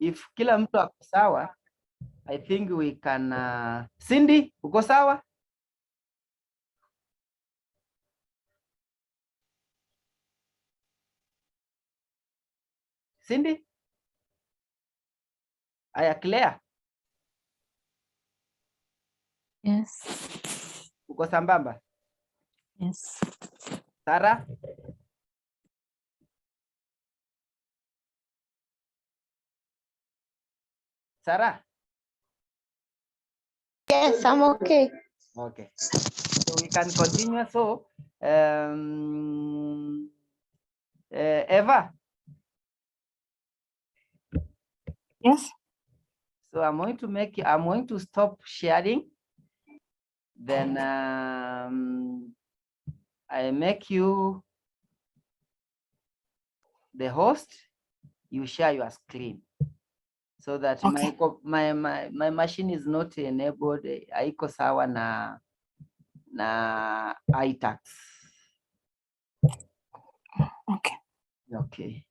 if kila mtu ako sawa, I think we can Cindy, uko sawa? Cindy? Aya, Claire? Yes. Uko sambamba? Yes. Sarah? Sarah? Yes, I'm okay. Okay. So we can continue. So, Eva? Yes. So I'm going to stop sharing. Then I make you the host. You share your screen so that Okay. my machine is not enabled. Haiko sawa na iTax. Okay. Okay.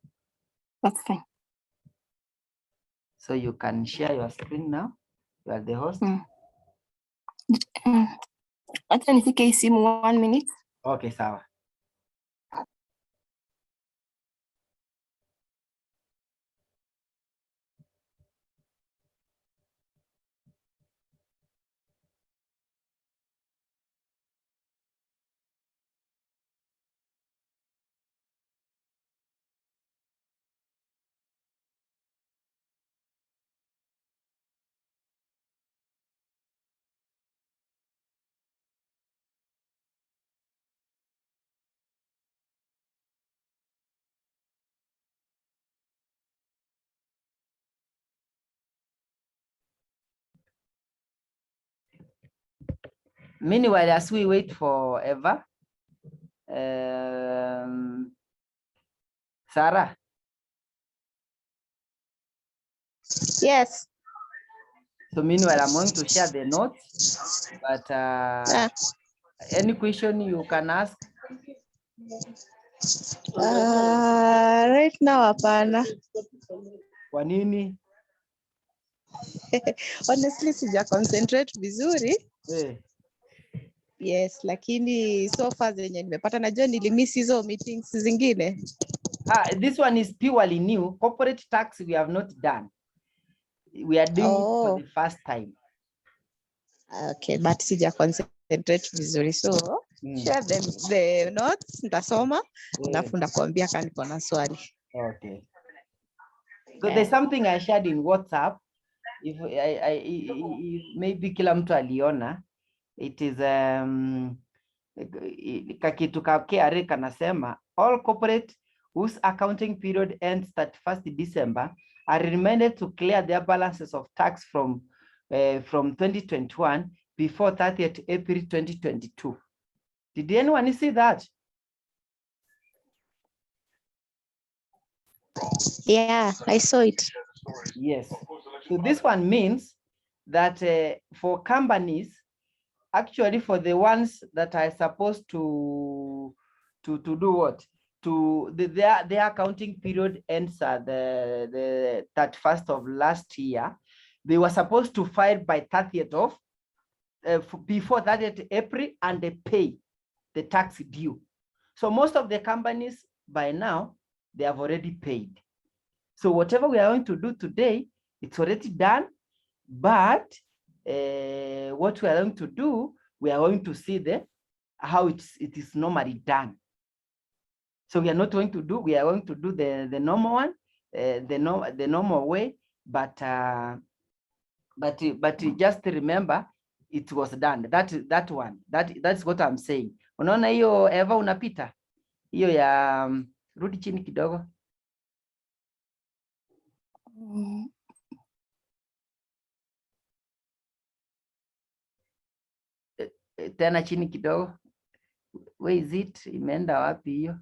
That's fine. So you can share your screen now. You are the host. Acha nifike hii simu 1 minute. Okay, sawa. Meanwhile, as we wait for Eva, Sarah. Yes. So meanwhile, I'm going to share the notes, but any question you can ask? Right now, hapana. Kwa nini? Honestly, sija concentrate vizuri. Yes, lakini so far zenye nimepata, najua nilimiss hizo meetings zingine. This one is purely new. Corporate tax we have not done. We are doing it for the first time. Okay, but sija concentrate vizuri, so share the notes, nitasoma, alafu ndakuambia kama niko na swali. Okay. So there's something I shared in WhatsApp. If maybe kila mtu aliona, it is kakitu ka KRA kanasema all corporate whose accounting period ends 31st December are reminded to clear their balances of tax from 2021 before 30th April 2022. Did anyone see that? Yeah, I saw it. Yes. So this one means that for companies, actually for the ones that are supposed to do what? Their accounting period ends at the 31st of last year. They were supposed to file by 30th of before 30th April and they pay the tax due. So most of the companies by now, they have already paid. So whatever we are going to do today, it's already done. But what we are going to do, we are going to see how it is normally done. So we are not going to do, we are going to do the normal one, the normal way, but just remember it was done. That one, that's what I'm saying. Unaona hiyo Eva unapita? Hiyo ya rudi chini kidogo. Tena chini kidogo. Where is it? Imeenda wapi hiyo?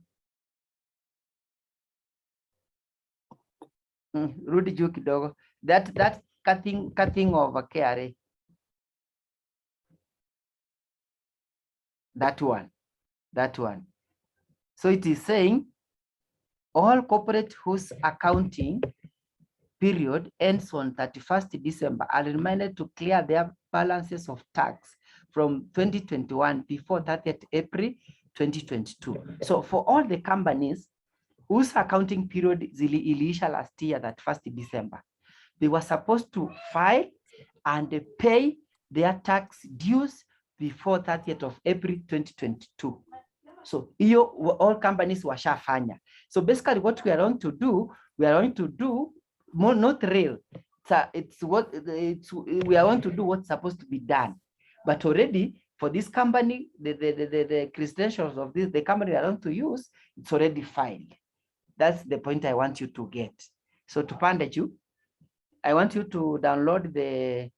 Rudi juu kidogo. That cutting over KRA. That one. So it is saying all corporate whose accounting period ends on 31st December are reminded to clear their balances of tax from 2021 before 30th April 2022. So for all the companies whose accounting period iliisha last year, that 1st December, they were supposed to file and pay their tax dues before 30th of April 2022. So all companies washafanya. So basically what we are going to do, more, not real. We are going to do what's supposed to be done. But already for this company, the credentials of the company we are going to use, it's already filed. That's the point I want you to get. So to Pandeju, I want you to download the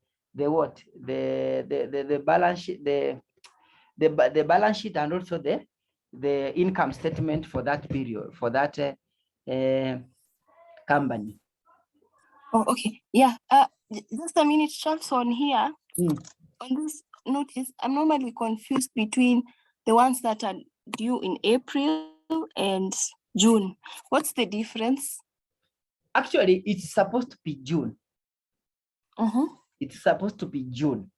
balance sheet, the balance sheet, and also the income statement for that period, for that company. Oh, okay. Yeah. Just a minute, Charles, on here. On this notice, I'm normally confused between the ones that are due in April and June. What's the difference? Actually, it's supposed to be June. It's supposed to be June.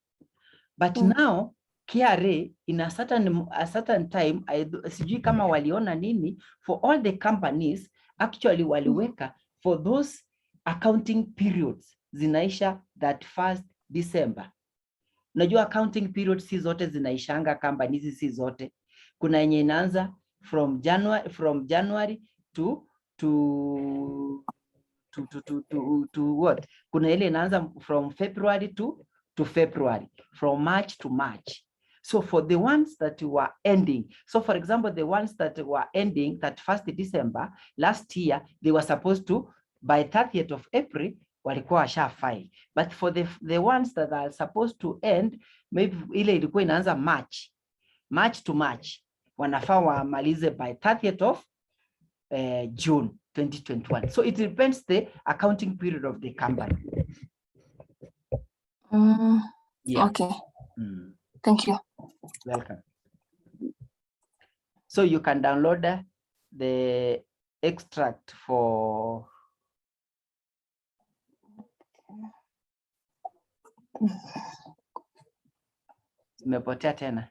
But now, KRA in a certain time, sijui kama waliona nini, for all the companies, actually waliweka for those accounting periods zinaisha that 1st December. Unajua accounting periods si zote zinaishanga companies, si zote. Kuna yenye inaanza from January to what? Kuna ile inaanza from February to February, from March to March. So for the ones that were ending, so for example, the ones that were ending that 1st December last year, they were supposed to, by 30th of April, walikuwa washa file. But for the ones that are supposed to end, maybe ile ilikuwa inaanza March to March, wanafaa wamalize by 30th of June 2021. So it depends the accounting period of the company. Yeah. Okay. Thank you. Welcome. So you can download the extract for mepotea tena.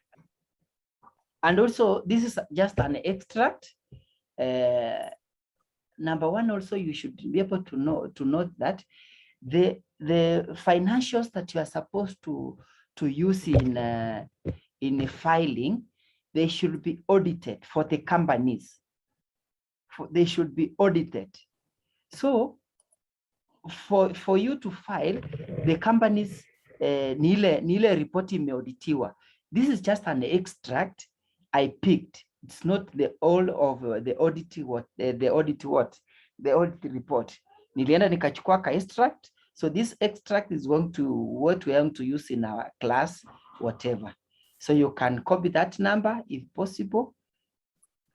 And also this is just an extract. Number one, also you should be able to note that the financials that you are supposed to use in filing, they should be audited for the companies. They should be audited. So for you to file, the companies nile report imeauditiwa. This is just an extract I picked. It's not the all of the audit report. Nilienda nikachukua ka extract. So this extract is going to what we are going to use in our class, whatever. So you can copy that number if possible,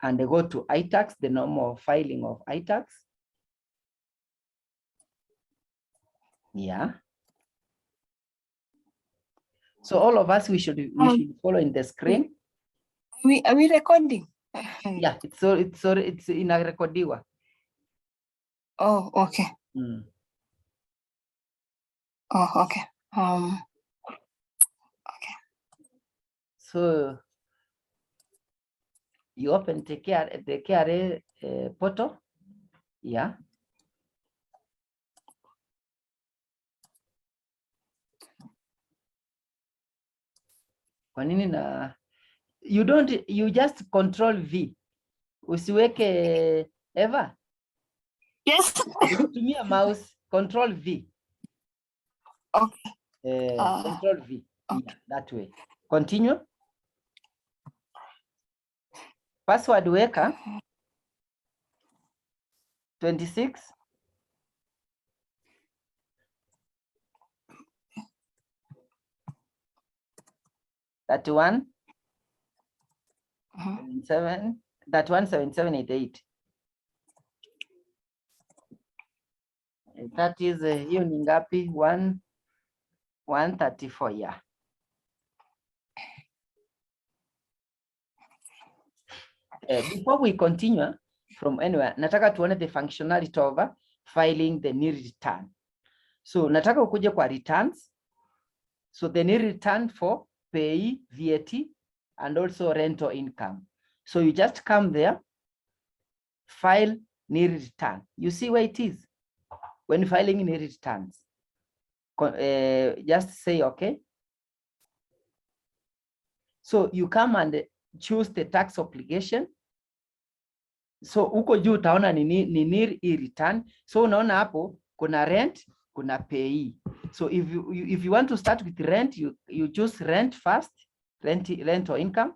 and go to iTax, the normal filing of iTax. Yeah. So all of us, we should follow in the screen. Are we recording? Yeah, it's in a recording. Oh, okay. Oh, okay. Okay. So you open the KRA portal. Yeah. Kwa nini na you just control V. Usiweke Eva. Yes. Tumia mouse, control V. Okay. Control V. Okay. Yeah, that way. Continue. Password weka 26 31 7788. That is hiyo ni ngapi? 134. Yeah. Before we continue from anywhere, nataka tuone the functionality of filing the new return. So nataka ukuje kwa returns. So the new return for pay, VAT, and also rental income. So you just come there, file new return. You see where it is when filing new returns. Just say okay. So you come and choose the tax obligation. So uko juu utaona ni nil return. So unaona hapo kuna rent, kuna pay. So if you want to start with rent, you choose rent first, rent or income.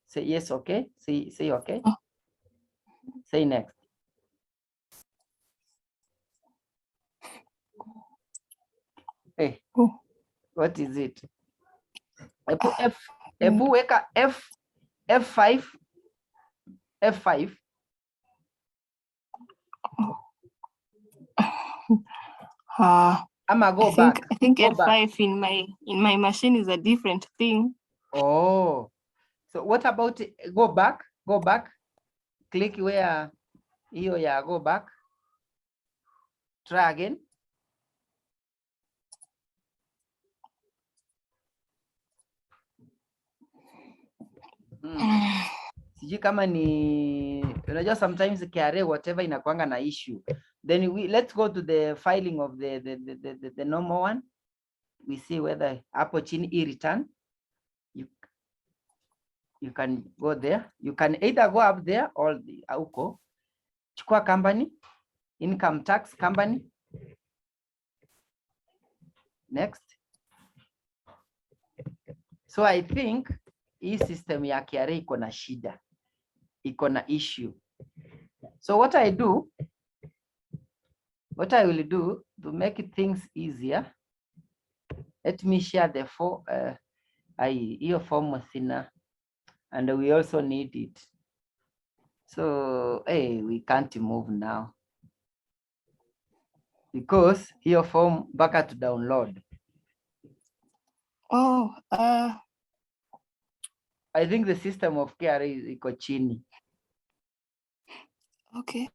Say yes, okay. Say okay. Say next. Hey, what is it? Weka F5. F5. I'ma go back. I think go F5 back. in my machine is a different thing. Oh, so what about go back? Go back. Click where hiyo ya go back. Try again. Sijui kama ni unajua sometimes KRA whatever inakuanga na issue. Then let's go to the filing of the normal one. We see whether hapo chini e-return. You can go there. You can either go up there or huko. Chukua company, income tax company. Next. So I think hii system ya KRA iko na shida. Iko na issue. So what I will do to make things easier, let me share the hiyo form sina, and we also need it. So hey, we can't move now because hiyo form mpaka to download. Oh, I think the system of KRA iko chini. okay.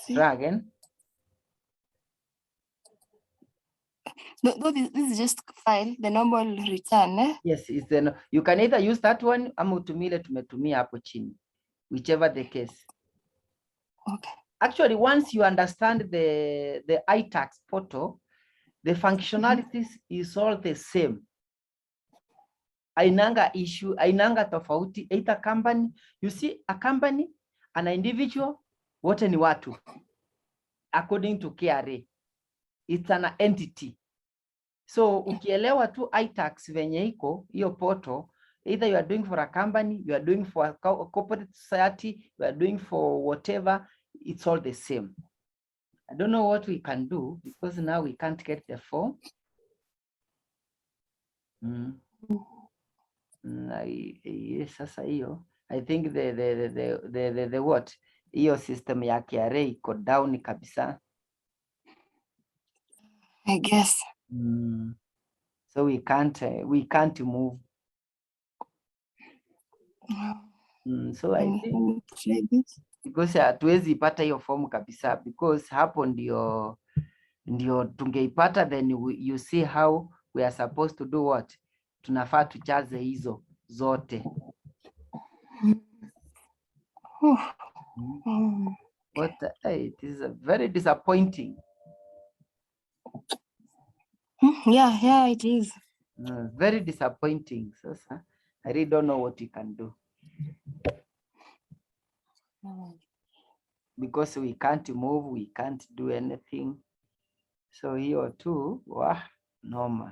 Try again. No, this is just file the normal return. Yes, it's you can either use that one ama utumile tumetumia hapo chini, whichever the case. Okay. Actually, once you understand the iTax portal, the functionalities is all the same. Ainanga issue, ainanga tofauti, either company. You see, a company, an individual, wote ni watu. According to KRA, it's an entity. So ukielewa tu iTax venye iko, hiyo portal, either you are doing for a company, you are doing for a corporate society, you are doing for whatever, it's all the same. I don't know what we can do because now we can't get the form. Yes, sasa hiyo. I think the what? Hiyo system ya KRA iko down kabisa. I guess. So we can't move. So I think because hatuwezi ipata hiyo form kabisa, because hapo ndio tungeipata, then you see how we are supposed to do what? Tunafaa tujaze hizo zote. What it is very disappointing. Yeah, it is. Very disappointing. So, I really don't know what we can do. Because we can't move, we can't do anything. So here too, wow, normal.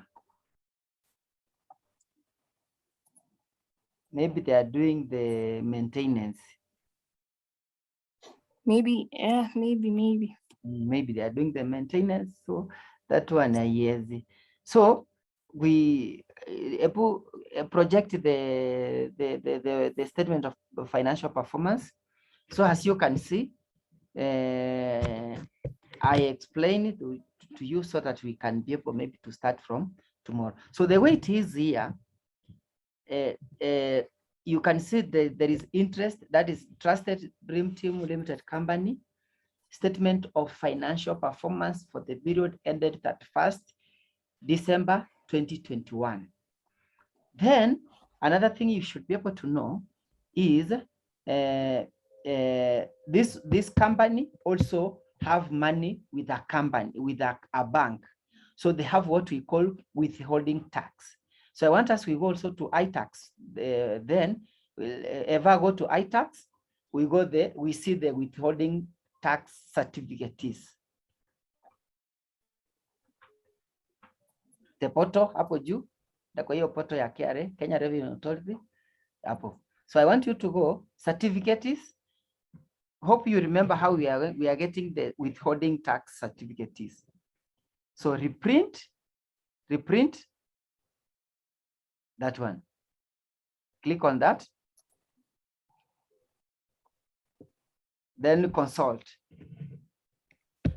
Maybe they are doing the maintenance. Maybe, yeah, maybe. Maybe they are doing the maintenance. So that one, yes. So we project the statement of financial performance. So as you can see, I explain it to you so that we can be able maybe to start from tomorrow. So the way it is here, you can see that there is interest, that is Trusted Dream Team Limited Company, statement of financial performance for the period ended 31st December 2021. Then another thing you should be able to know is this company also have money with a company, with a bank. So they have what we call withholding tax. So I want us, we go also to iTax. Then we'll ever go to iTax, we go there, we see the withholding tax certificates. The portal hapo juu, na kwa hiyo portal ya KRA, Kenya Revenue Authority hapo. So I want you to go certificates. Hope you remember how we are getting the withholding tax certificates. So reprint that one. Click on that. Then consult.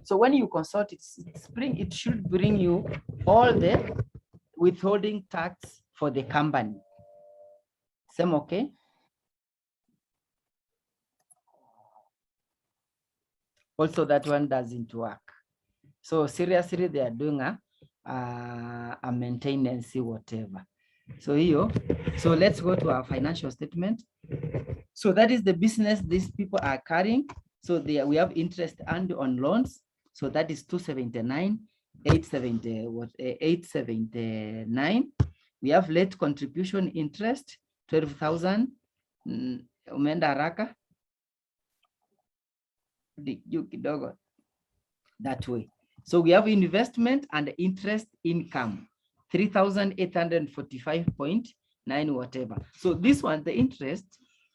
So when you consult, it should bring you all the withholding tax for the company. Same okay? Also, that one doesn't work. So seriously, they are doing a maintenance, whatever. So here, so let's go to our financial statement. So that is the business these people are carrying. So we have interest earned on loans. So that is 279, 879. We have late contribution interest, 12,000. Umeenda haraka kidogo that way. So we have investment and interest income, 3,845.9 whatever. So this one, the interest,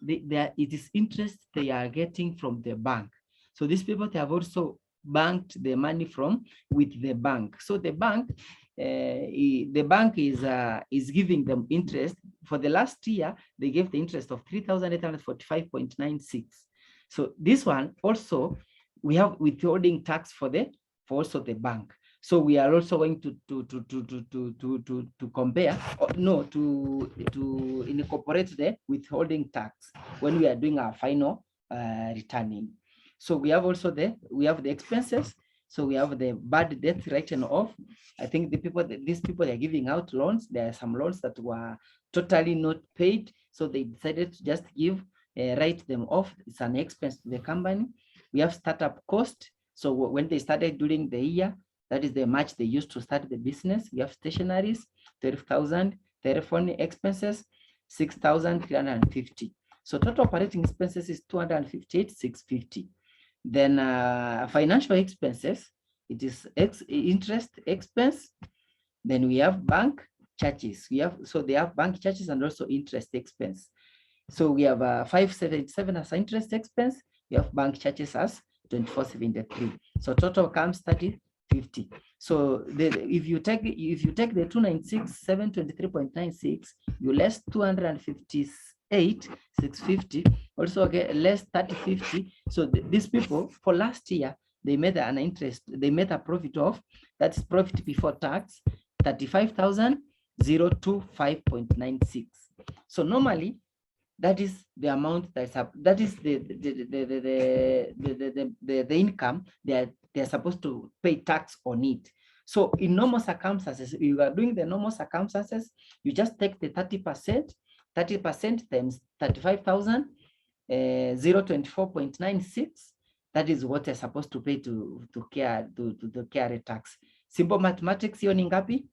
it is interest they are getting from the bank. So these people, they have also banked the money with the bank. So the bank is giving them interest. For the last year, they gave the interest of 3,845.96. So this one also, we have withholding tax for also the bank. So we are also going to compare, to incorporate the withholding tax when we are doing our final returning. So we have also the expenses. So we have the bad debt written off. I think these people are giving out loans. There are some loans that were totally not paid. So they decided to just write them off. It's an expense to the company. We have startup cost. So when they started during the year, that is the March they used to start the business. We have stationaries, 12,000, telephone expenses, 6,350. So total operating expenses is 258,650. Then financial expenses, it is interest expense. Then we have bank charges. So they have bank charges and also interest expense. So we have 577 as interest expense. We have bank charges as 2473. So total comes 3050. So if you take the 296,723.96, you less 258,650, also get less 3050. So these people for last year, they made a profit of, that's profit before tax, 35,025.96. So normally, that is the amount that is the income they're supposed to pay tax on it. So in normal circumstances, if you are doing the normal circumstances, you just take the 30% times 35,000, 024.96. That is what they're supposed to pay to KRA tax. Simple mathematics, hiyo ni ngapi?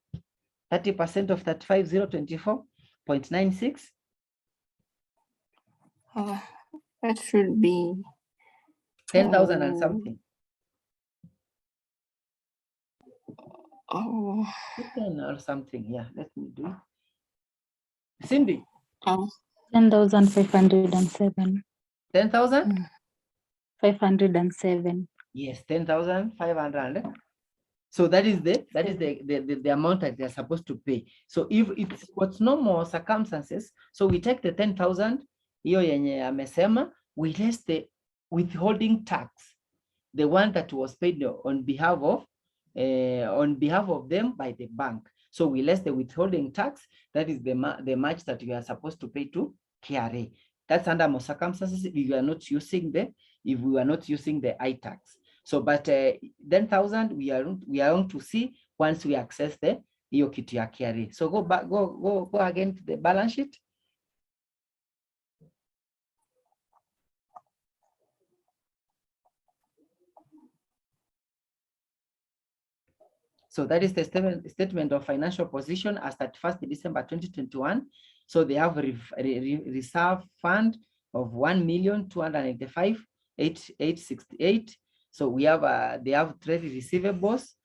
30% of 35,024.96. That should be 10,000 and something. Oh, 10 or something. Yeah, let me do it. Cindy. 10,507. 10,000? 507. Yes, 10,500. So that is the amount that they're supposed to pay. So if it's what's normal circumstances, so we take the 10,000, hiyo yenye amesema, we less the withholding tax, the one that was paid on behalf of them by the bank. So we less the withholding tax. That is the much that you are supposed to pay to KRA. That's under most circumstances if you are not using the iTax. So, but 10,000 we are going to see once we access the hiyo kitu ya KRA. So go back, go again to the balance sheet. So that is the statement of financial position as at 1st December 2021. So they have a reserve fund of 1,285,868. So we have they have trade receivables.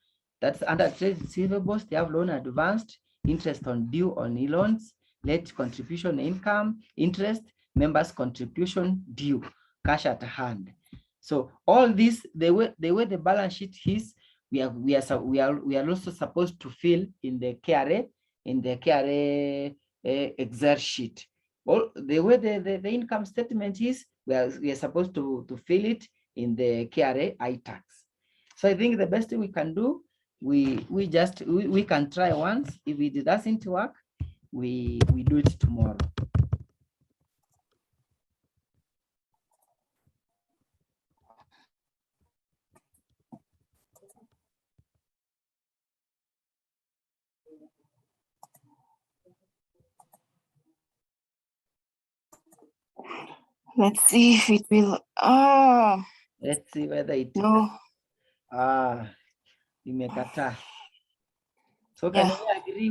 That's under trade receivables. They have loan advanced, interest on due on loans, late contribution income, interest, members contribution due, cash at hand. So all this, the way the balance sheet is, we are also supposed to fill in the KRA Excel sheet. Well, the way the income statement is, we are supposed to fill it in the KRA iTax. So I think the best thing we can do, we can try once. If it doesn't work, we do it tomorrow. Let's see if it will. Let's see whether it. No. Imekata. So can we agree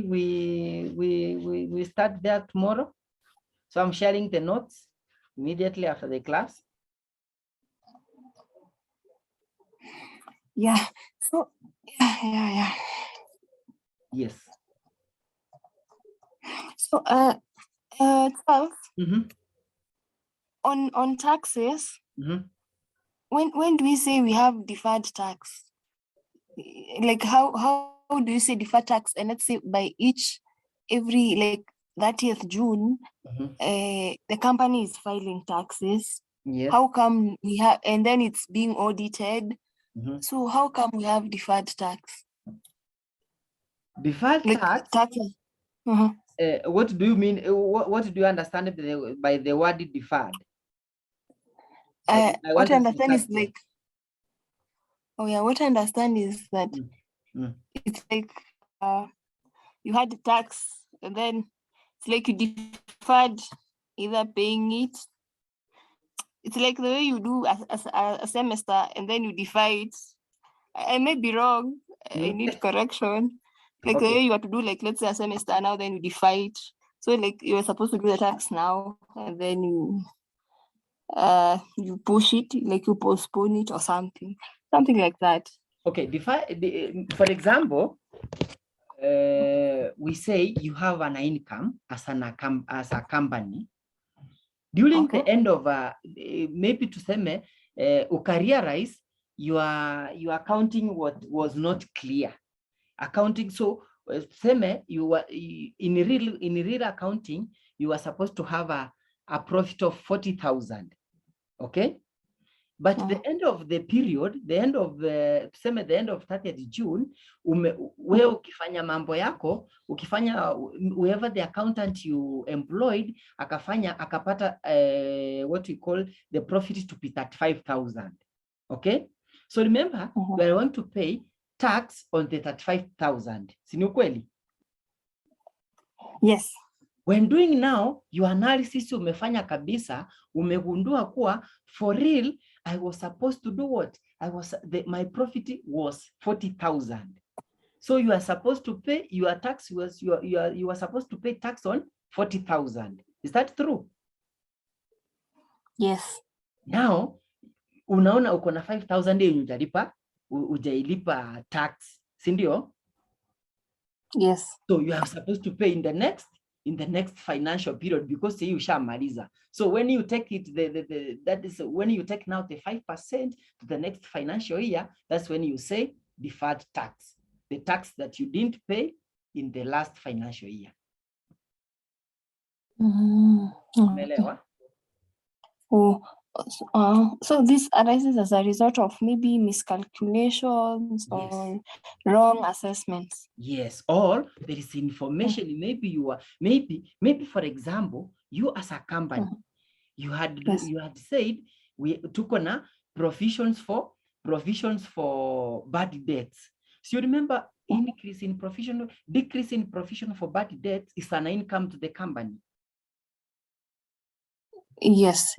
we start there tomorrow? So I'm sharing the notes immediately after the class. Yeah. So yeah. Yes. So Charles, Mm-hmm. on taxes, Mm-hmm. when do we say we have deferred tax? Like how do you say deferred tax? And let's say by every like 30th June, Mm-hmm. the company is filing taxes. Yes. How come we have, and then it's being audited? Mm-hmm. So how come we have deferred tax? Deferred Like tax. Uh-huh. What do you mean? What do you understand by the word deferred? What I understand is like, what I understand is that it's like you had the tax and then it's like you deferred either paying it. It's like the way you do a semester and then you defer it. I may be wrong. I need correction. Like the way you have to do, like, let's say a semester now, then you defer it. So like you were supposed to do the tax now and then you push it, like you postpone it or something like that. Okay, for example, we say you have an income as a company during the end of maybe to say ukarealize your accounting was not clear. Accounting, so seme you were in real accounting, you were supposed to have a profit of 40,000. Okay, but the end of the period, the end of 30th June, wewe ukifanya mambo yako, whoever the accountant you employed akapata what we call the profit to be 35,000. Okay, so remember we are going to pay tax on the 35,000. Si ni ukweli? Yes. When doing now your analysis, umefanya kabisa, umegundua kuwa for real I was supposed to do what? My profit was 40,000. So you are supposed to pay your tax you are supposed to pay tax on 40,000. Is that true? Yes. Now unaona uko na 5,000 yenye hujailipa tax, si ndio? Yes. So you are supposed to pay in the next financial period because you ushamaliza. So when you take it, that is when you take now the 5% to the next financial year, that's when you say deferred tax, the tax that you didn't pay in the last financial year. Okay. Oh, So this arises as a result of maybe miscalculations or wrong assessments. Yes, or there is information. Maybe you are maybe for example, you as a company, you had said we took on a provisions for bad debts. So you remember decrease in provision for bad debts is an income to the company. Yes.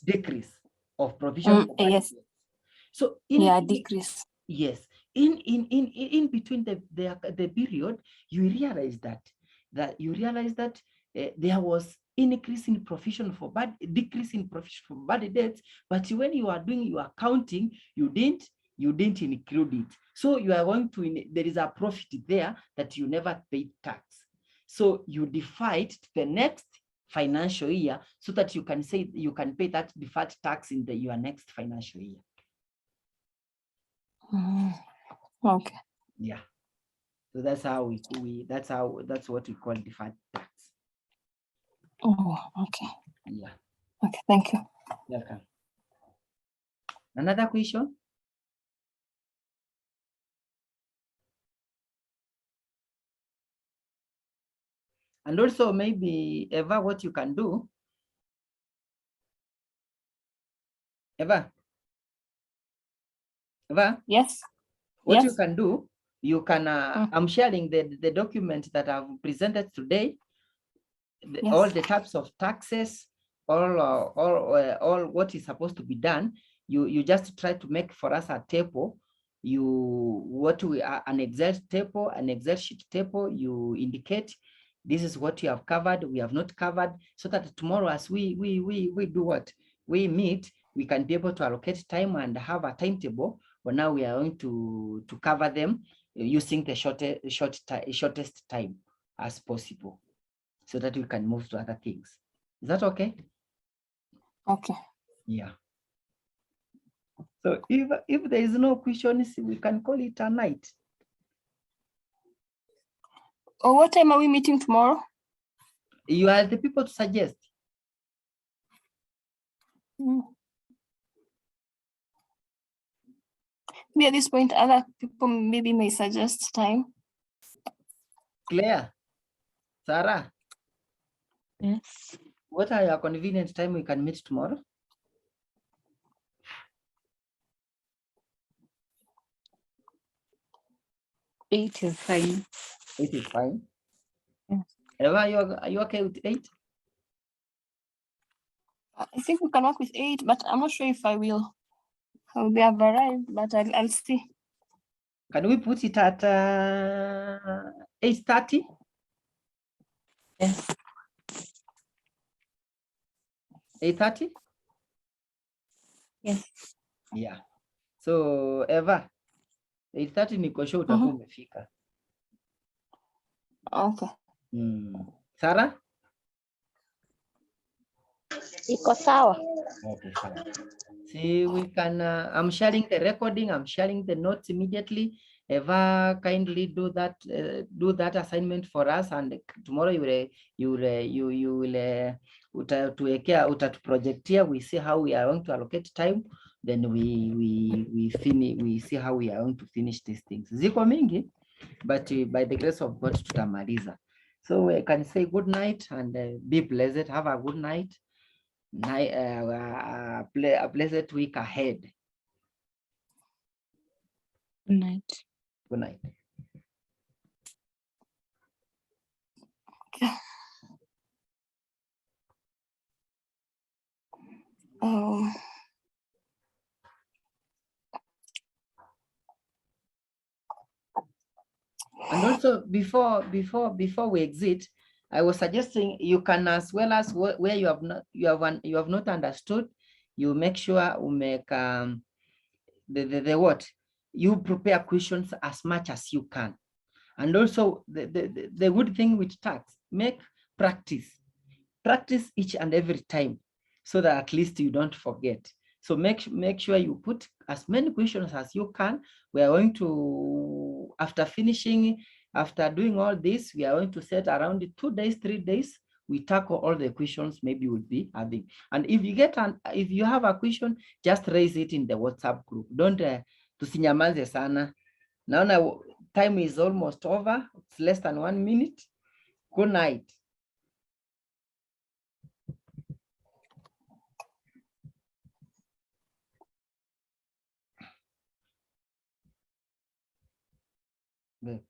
Decrease of provision for bad debts. So decrease. Yes, in between the period, you realize that there was decrease in provision for bad debts, but when you are doing your accounting, you didn't include it. So you are going to there is a profit there that you never paid tax. So you defer it to the next financial year so that you can say you can pay that deferred tax in your next financial year. Okay. Yeah. So that's how that's what we call deferred tax. Oh, okay. Yeah. Okay, thank you. Welcome. Another question? And also maybe Eva, what you can do? Eva? Yes. What you can do, you can, I'm sharing the document that I've presented today, all the types of taxes, all what is supposed to be done. You just try to make for us a table. An Excel table, an Excel sheet table, you indicate this is what you have covered, we have not covered, so that tomorrow as we do what? We meet, we can be able to allocate time and have a timetable. But now we are going to cover them using the shortest time as possible, so that we can move to other things. Is that okay? Okay. Yeah. So if there is no questions, we can call it a night. Oh, what time are we meeting tomorrow? You are the people to suggest. Maybe at this point, other people maybe may suggest time. Claire, Sarah. Yes. What are your convenient time we can meet tomorrow? 8 is fine. 8 is fine. Yes. Eva, are you okay with 8? I think we can work with 8, but I'm not sure if I will. I'll be arrived, but I'll see. Can we put it at 8:30? Yes. 8:30? Yes. Yeah. So Eva, 8:30 niko sure utakuwa umefika. Okay. Sarah? Iko sawa. Okay, fine. See, we can, I'm sharing the recording, I'm sharing the notes immediately. Eva, kindly do that assignment for us, and tomorrow you will utatuprojectia. We see how we are going to allocate time, then we see how we are going to finish these things. Ziko mingi, but by the grace of God tutamaliza. So we can say good night and be blessed. Have a good night. A blessed week ahead. Good night. Good night. And also before we exit, I was suggesting you can, as well as where you have not understood, you make sure you make you prepare questions as much as you can. And also the good thing with tax, make practice each and every time, so that at least you don't forget. So make sure you put as many questions as you can. We are going to, after doing all this, we are going to set around 2 days, 3 days we tackle all the questions maybe we'll be having. And if you have a question, just raise it in the WhatsApp group. Don't tusinyamaze sana. Naona time is almost over. It's less than 1 minute. Good night. Babe.